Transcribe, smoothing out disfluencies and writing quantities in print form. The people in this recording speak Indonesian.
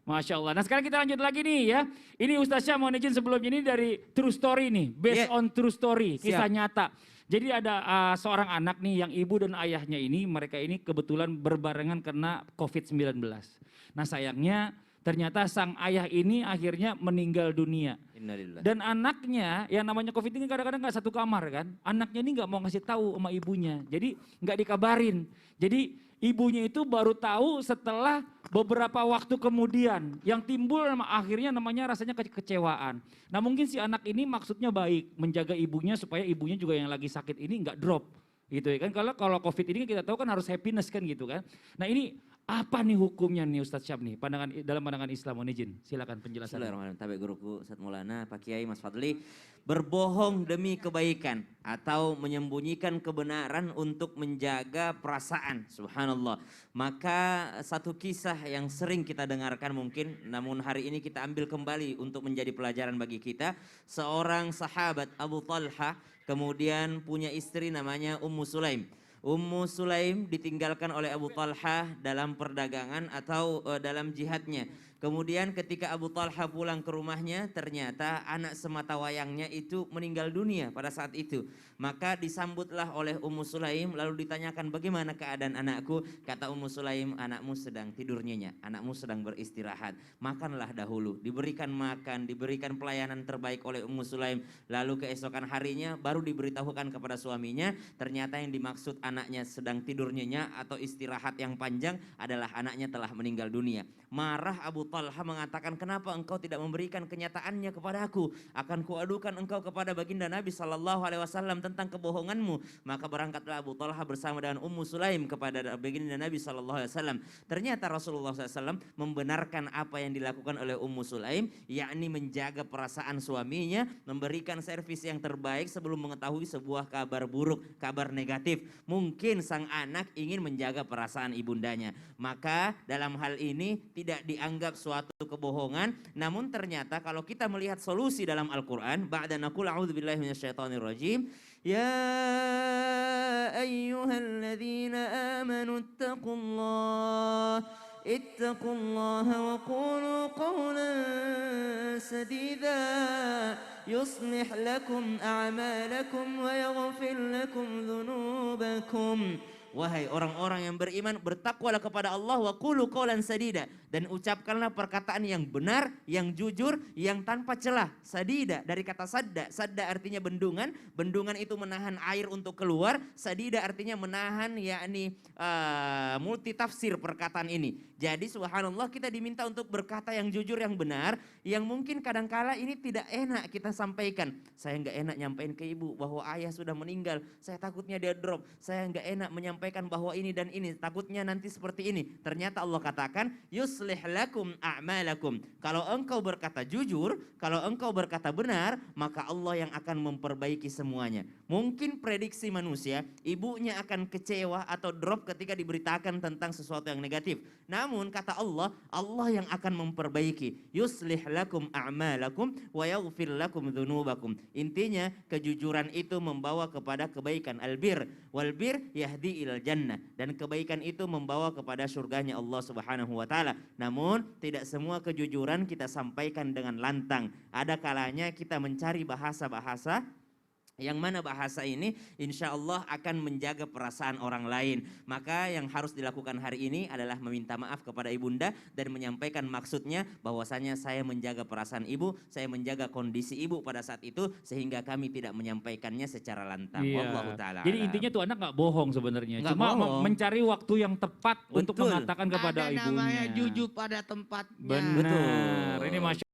Masya Allah. Nah sekarang kita lanjut lagi nih ya. Ini Ustaz Syah mohon izin sebelumnya ini dari true story nih. Based on true story, kisah nyata. Jadi ada seorang anak nih yang ibu dan ayahnya ini, mereka ini kebetulan berbarengan kena COVID-19. Nah sayangnya ternyata sang ayah ini akhirnya meninggal dunia. Innalillah. Dan anaknya yang namanya COVID ini kadang-kadang gak satu kamar kan. Anaknya ini gak mau ngasih tahu sama ibunya. Jadi gak dikabarin. Jadi ibunya itu baru tahu setelah beberapa waktu kemudian. Yang timbul akhirnya namanya rasanya kekecewaan. Nah mungkin si anak ini maksudnya baik. Menjaga ibunya supaya ibunya juga yang lagi sakit ini gak drop. Gitu ya kan. Kalau COVID ini kita tahu kan harus happiness kan gitu kan. Nah ini apa nih hukumnya nih Ustadz Syab nih dalam pandangan Islam, mohon izin silakan penjelasan. Bismillahirrahmanirrahim. Tabe guruku Ustadz Maulana, Pak Kiai, Mas Fadli, berbohong demi kebaikan atau menyembunyikan kebenaran untuk menjaga perasaan, subhanallah. Maka satu kisah yang sering kita dengarkan mungkin, namun hari ini kita ambil kembali untuk menjadi pelajaran bagi kita. Seorang sahabat Abu Talha kemudian punya istri namanya Ummu Sulaim. Ummu Sulaim ditinggalkan oleh Abu Talha dalam perdagangan atau dalam jihadnya. Kemudian ketika Abu Talha pulang ke rumahnya, ternyata anak semata wayangnya itu meninggal dunia pada saat itu. Maka disambutlah oleh Ummu Sulaim, lalu ditanyakan bagaimana keadaan anakku. Kata Ummu Sulaim, anakmu sedang tidur nyenyak, anakmu sedang beristirahat. Makanlah dahulu, diberikan makan, diberikan pelayanan terbaik oleh Ummu Sulaim. Lalu keesokan harinya baru diberitahukan kepada suaminya, ternyata yang dimaksud anaknya sedang tidur nyenyak atau istirahat yang panjang adalah anaknya telah meninggal dunia. Marah Abu Talha mengatakan, kenapa engkau tidak memberikan kenyataannya kepada aku? Akan kuadukan engkau kepada baginda Nabi SAW tentang kebohonganmu. Maka berangkatlah Abu Talha bersama dengan Ummu Sulaim kepada baginda Nabi SAW. Ternyata Rasulullah SAW membenarkan apa yang dilakukan oleh Ummu Sulaim, yakni menjaga perasaan suaminya, memberikan servis yang terbaik sebelum mengetahui sebuah kabar buruk, kabar negatif. Mungkin sang anak ingin menjaga perasaan ibundanya. Maka dalam hal ini tidak dianggap suatu kebohongan, namun ternyata kalau kita melihat solusi dalam Al-Quran, ba'da naqul a'udzubillahi minasyaitonirrajim, ya ayyuhalladzina amanu ittaqullaha wa qulu qawlan sadida yuslih lakum a'malakum wa yaghfir lakum dhunubakum. Wahai orang-orang yang beriman, bertakwalah kepada Allah wa qulu qawlan sadida, dan ucapkanlah perkataan yang benar, yang jujur, yang tanpa celah. Sadida dari kata sadda. Sadda artinya bendungan, bendungan itu menahan air untuk keluar. Sadida artinya menahan, yakni multi tafsir perkataan ini. Jadi subhanallah kita diminta untuk berkata yang jujur, yang benar, yang mungkin kadangkala ini tidak enak kita sampaikan. Saya nggak enak nyampein ke ibu bahwa ayah sudah meninggal, saya takutnya dia drop. Saya nggak enak menyampaikan bahwa ini dan ini, takutnya nanti seperti ini. Ternyata Allah katakan, yuslih lakum a'malakum. Kalau engkau berkata jujur, kalau engkau berkata benar, maka Allah yang akan memperbaiki semuanya. Mungkin prediksi manusia, ibunya akan kecewa atau drop ketika diberitakan tentang sesuatu yang negatif. Namun kata Allah, Allah yang akan memperbaiki. Yuslih lakum a'malakum wa yaghfir lakum dzunubakum. Intinya kejujuran itu membawa kepada kebaikan. Albir wal bir yahdi ilal jannah, dan kebaikan itu membawa kepada surganya Allah Subhanahu wa taala. Namun tidak semua kejujuran kita sampaikan dengan lantang. Ada kalanya kita mencari bahasa-bahasa yang mana bahasa ini insya Allah akan menjaga perasaan orang lain. Maka yang harus dilakukan hari ini adalah meminta maaf kepada ibunda dan menyampaikan maksudnya bahwasanya saya menjaga perasaan ibu, saya menjaga kondisi ibu pada saat itu sehingga kami tidak menyampaikannya secara lantang. Wallahu ta'ala. Jadi intinya tuh anak nggak bohong sebenarnya, cuma mencari waktu yang tepat untuk mengatakan kepada ibunya. Ada namanya jujur pada tempatnya. Benar. Ini Masya